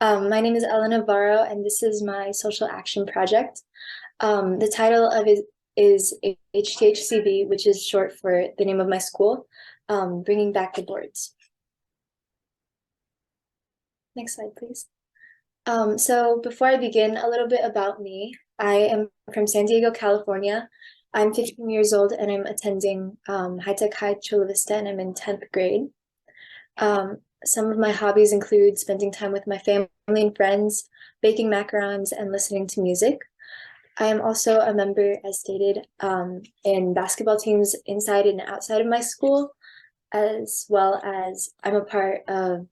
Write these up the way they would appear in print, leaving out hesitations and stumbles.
My name is Ella Navarro, and this is my social action project. The title of it is HTHCB, which is short for the name of my school, Bringing Back the Boards. Next slide, please. So before I begin, a little bit about me. I am from San Diego, California. I'm 15 years old, and I'm attending High Tech High Chula Vista, and I'm in 10th grade. Some of my hobbies include spending time with my family and friends, baking macarons, and listening to music. I am also a member, as stated, in basketball teams inside and outside of my school, as well as I'm a part of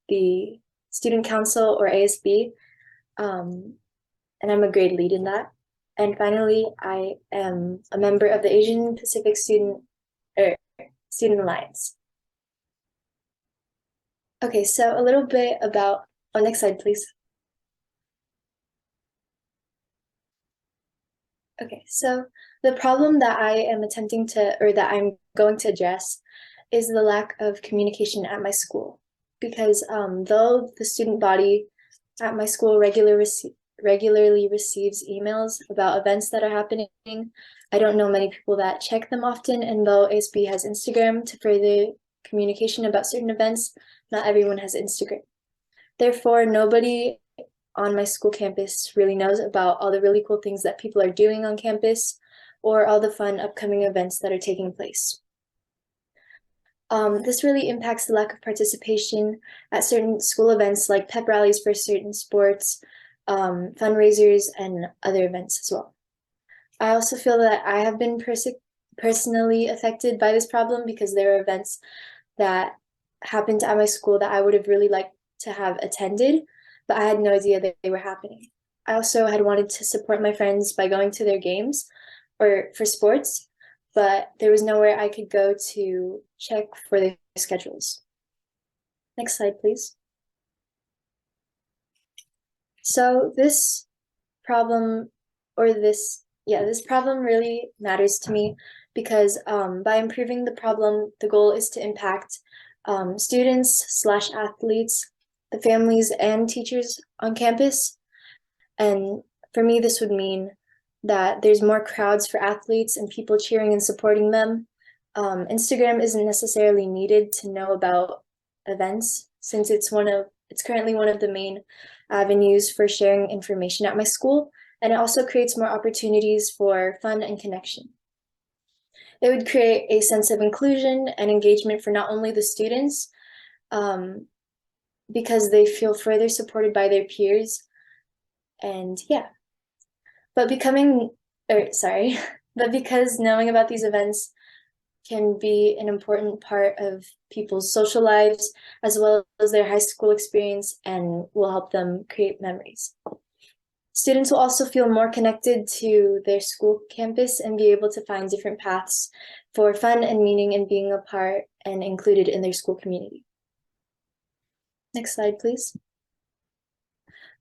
the Student Council or ASB, and I'm a grade lead in that. And finally, I am a member of the Asian Pacific Student Alliance. Okay, so a little bit about, next slide, please. Okay, so the problem that I am attempting to, or that I'm going to address is the lack of communication at my school. Because though the student body at my school regularly receives emails about events that are happening, I don't know many people that check them often, and though ASB has Instagram to further communication about certain events, not everyone has Instagram. Therefore, nobody on my school campus really knows about all the really cool things that people are doing on campus or all the fun upcoming events that are taking place. This really impacts the lack of participation at certain school events like pep rallies for certain sports, fundraisers, and other events as well. I also feel that I have been personally affected by this problem because there are events that happened at my school that I would have really liked to have attended, but I had no idea that they were happening. I also had wanted to support my friends by going to their games or for sports, but there was nowhere I could go to check for their schedules. Next slide, please. So this problem, this problem really matters to me because by improving the problem, the goal is to impact students/athletes, the families and teachers on campus. And for me, this would mean that there's more crowds for athletes and people cheering and supporting them. Instagram isn't necessarily needed to know about events since it's currently one of the main avenues for sharing information at my school, and it also creates more opportunities for fun and connection. It would create a sense of inclusion and engagement for not only the students, because they feel further supported by their peers, and yeah. But but because knowing about these events can be an important part of people's social lives as well as their high school experience and will help them create memories. Students will also feel more connected to their school campus and be able to find different paths for fun and meaning in being a part and included in their school community. Next slide, please.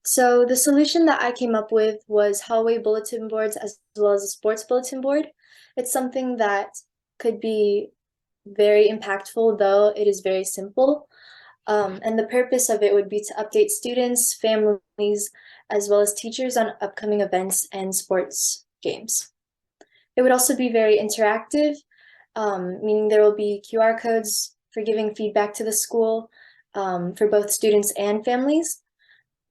So the solution that I came up with was hallway bulletin boards as well as a sports bulletin board. It's something that could be very impactful, though it is very simple. And the purpose of it would be to update students, families, as well as teachers on upcoming events and sports games. It would also be very interactive, meaning there will be QR codes for giving feedback to the school for both students and families.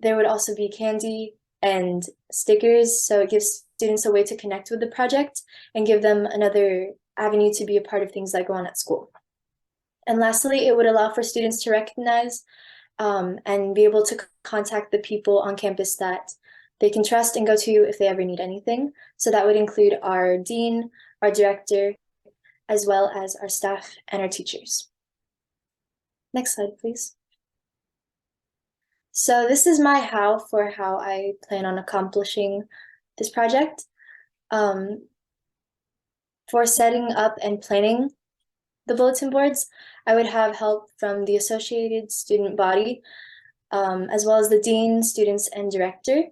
There would also be candy and stickers, so it gives students a way to connect with the project and give them another avenue to be a part of things that go on at school. And lastly, it would allow for students to recognize and be able to contact the people on campus that they can trust and go to if they ever need anything. So that would include our dean, our director, as well as our staff and our teachers. Next slide, please. So this is my how I plan on accomplishing this project. For setting up and planning the bulletin boards, I would have help from the associated student body, as well as the dean, students, and director.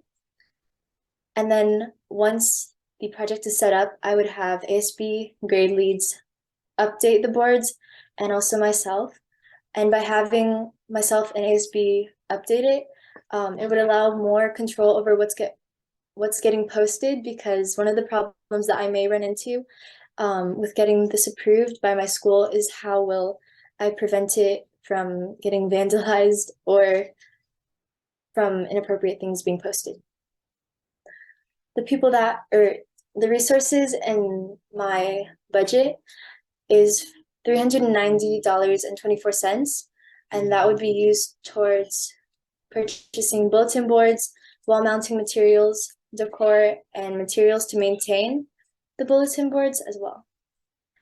And then once the project is set up, I would have ASB grade leads update the boards and also myself. And by having myself and ASB update it, It would allow more control over what's getting posted, because one of the problems that I may run into with getting this approved by my school is how will I prevent it from getting vandalized or from inappropriate things being posted. The resources in my budget is $390.24, and that would be used towards purchasing bulletin boards, wall mounting materials, decor, and materials to maintain the bulletin boards as well.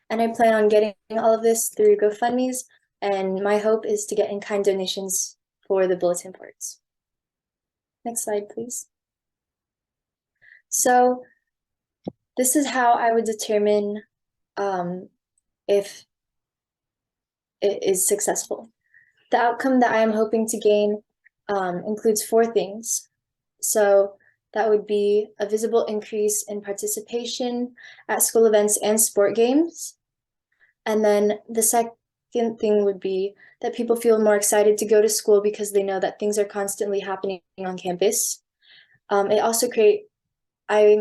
And I plan on getting all of this through GoFundMe's, and my hope is to get in-kind donations for the bulletin boards. Next slide, please. So this is how I would determine if it is successful. The outcome that I am hoping to gain includes 4 things. So that would be a visible increase in participation at school events and sport games. And then the second thing would be that people feel more excited to go to school because they know that things are constantly happening on campus. I'm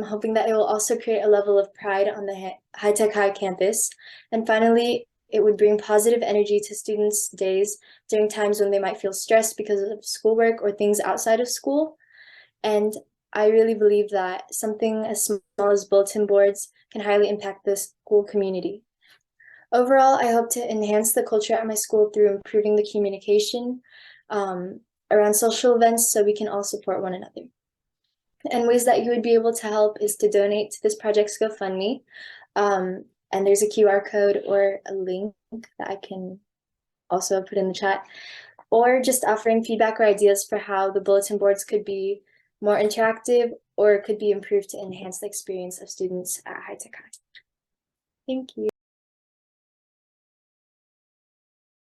hoping that it will also create a level of pride on the High-Tech High campus. And finally, it would bring positive energy to students' days during times when they might feel stressed because of schoolwork or things outside of school. And I really believe that something as small as bulletin boards can highly impact the school community. Overall, I hope to enhance the culture at my school through improving the communication around social events so we can all support one another. And ways that you would be able to help is to donate to this project's GoFundMe. And there's a QR code or a link that I can also put in the chat, or just offering feedback or ideas for how the bulletin boards could be more interactive or could be improved to enhance the experience of students at High-Tech High. Thank you.